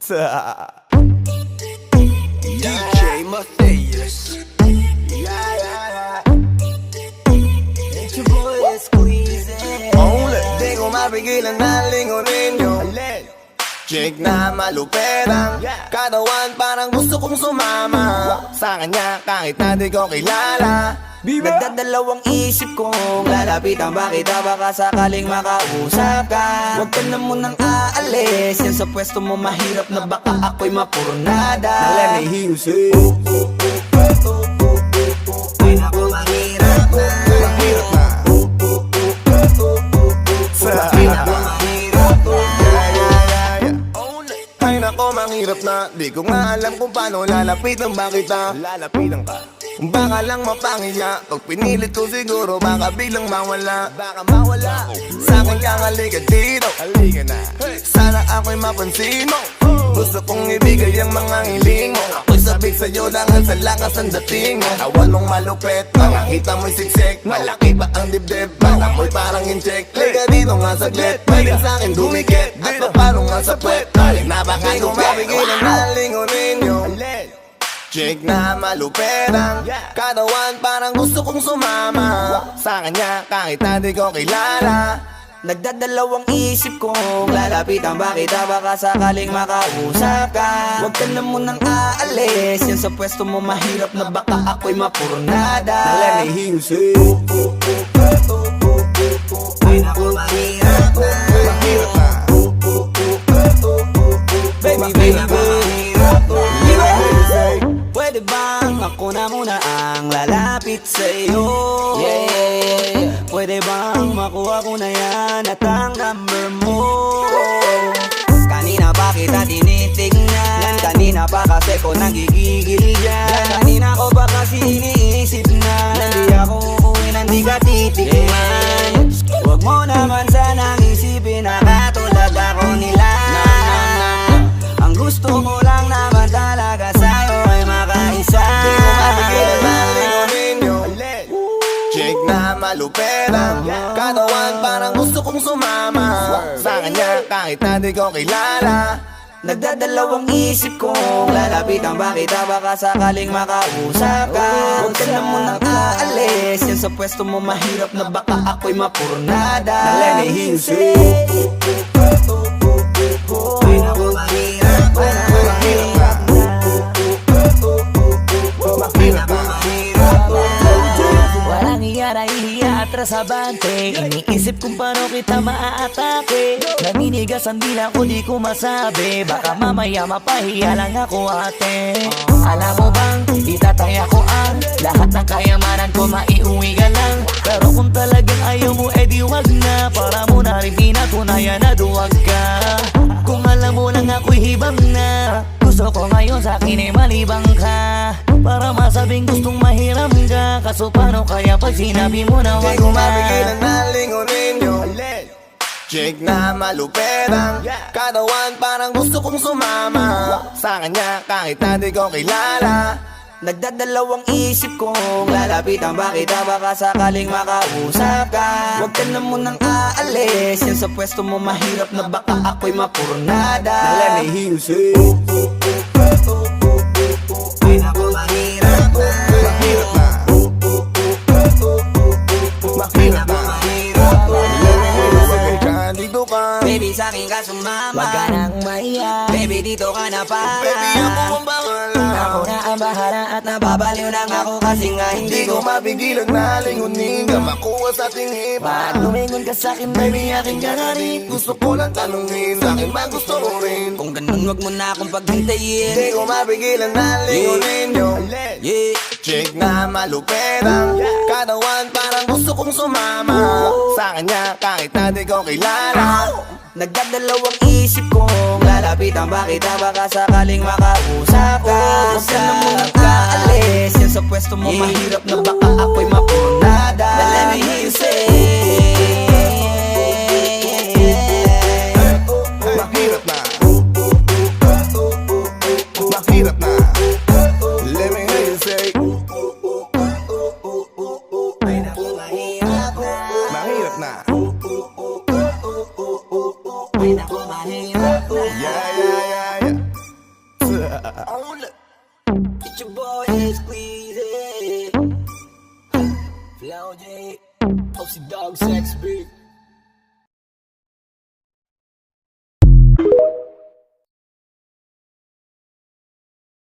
DJ Matthias. It's your boy Squeezy. Di ko mapigilan na lingunin yung chick na maluperang katawan, parang gusto kong sumama sa kanya kahit na di ko kilala. Nagdadalawang isip kong lalapitan, bakit baka sakaling makausap ka. Huwag ka na munang aalis, yan sa pwesto mo mahirap na baka ako'y mapurnada. Let me hear you say ay naku, mahirap na. Mahirap na. Ay nako, mahirap na. Di ko nga alam kung paano lalapitan, bakit lalapitan ka. Baka lang mapangiya, pag pinilit ko siguro baka biglang mawala. Baka mawala. Sa'kin kang halika dito, halika na. Sana ako'y mapansin mo. Gusto kong ibigay ang mga hiling mo. Ako'y sabik sa'yo langan sa lakas ang dating mo. Awan mong malupit, makakita mo'y siksik. Malaki pa ang dibdib, para mo'y parang incheck. Halika dito nga saglit, pwede sa'kin dumikit. At papano nga sa puwet, napaka di ko mapigilan na lingunin yung chick na maluperang katawan, parang gusto kong sumama sa kanya kahit na di ko kilala. Nagdadalawang isip kong lalapitan, bakit baka sakaling makausap ka. Huwag ka na munang aalis, yan sa pwesto mo mahirap na baka ako'y mapurnada. Let me hear you say ay naku, mahirap na. Mahirap na. Baby, baby, pwede bang ako na muna ang lalapit sa'yo? Yeah. Pwede bang makuha ko na yan at ang number mo? Kanina pa kita tinitignan, kanina pa kasi ko nagigigil dyan. Kanina ko pa kasi iniisip na hindi ako uuwi nang di ka titigman. Huwag mo naman sanang isipin na katulad ako nila. Ang gusto ko lang naman talaga sa'yo ay makaisa. Di ko mapigilan na lingunin yung chick na maluperang katawan, parang gusto kong sumama sa kanya kahit na di ko kilala. Nagdadalawang isip kong lalapitan, bakit baka sakaling makausap ka. Huwag ka na munang aalis, yan sa pwesto mo mahirap na baka ako'y mapurnada. Let me hear you say ay naku, mahirap na. Mahirap na. Mahirap na. Walang iya na ihiya atras abante. Iniisip kung paano kita maaatake. Naninigas ang dila ko, di ko masabi. Baka mamaya mapahiya lang ako, ate. Alam mo bang itatay ako ang lahat ng kayamanan ko, maiuwi ka lang. Pero kung talagang ayaw mo, edi wag na. Para mo na rin pinatunayan na duwag ka. Kung alam mo lang ako'y hibang na, gusto ko ngayon sa'kin ay malibang ka. Para masabing gustong mahiram ka. Kaso paano kaya pag sinabi mo na wag di ko na? mapigilan na lingunin yung chick na maluperang katawan, parang gusto kong sumama sa kanya kahit na di ko kilala. Nagdadalawang isip kong lalapitan, bakit baka sakaling makausap ka. Huwag ka na munang aalis, yan sa pwesto mo mahirap na baka ako'y mapurnada. Let me hear you say ay naku, mahirap na. Mahirap na. Mahirap na. Dito ka, Baby, sa'kin ka sumama. wag ka nang maiya. baby, dito ka na para. Baby, ako ang bahala. Ako na ang bahala at nababaliw lang ako kasi nga Hindi ko mapigilan na lingunin ka, makuha sa ating hipa. Pag lumingon ka sa'kin, baby, akin ka na rin. Gusto ko lang tanungin, sa'kin ba gusto mo rin? Kung ganun, wag mo na akong paghintayin. Hindi ko mapigilan na lingunin yung chick na maluperang katawan, parang gusto kong sumama sa kanya kahit na di ko kilala. Nagdadalawang isip kong lalapitan, bakit baka sakaling makausap ka. Huwag ka na munang kaalis, yan sa pwesto mo mahirap na baka ako'y mapurnada. Let me hear you say mahirap na. Mahirap na. Let me hear you say ay naku, mahirap na. Mahirap na. Ay naku, mahirap na. Yeah, yeah, yeah, yeah. Get your boy squeezy. Flow J, OC Dog Sex Beat.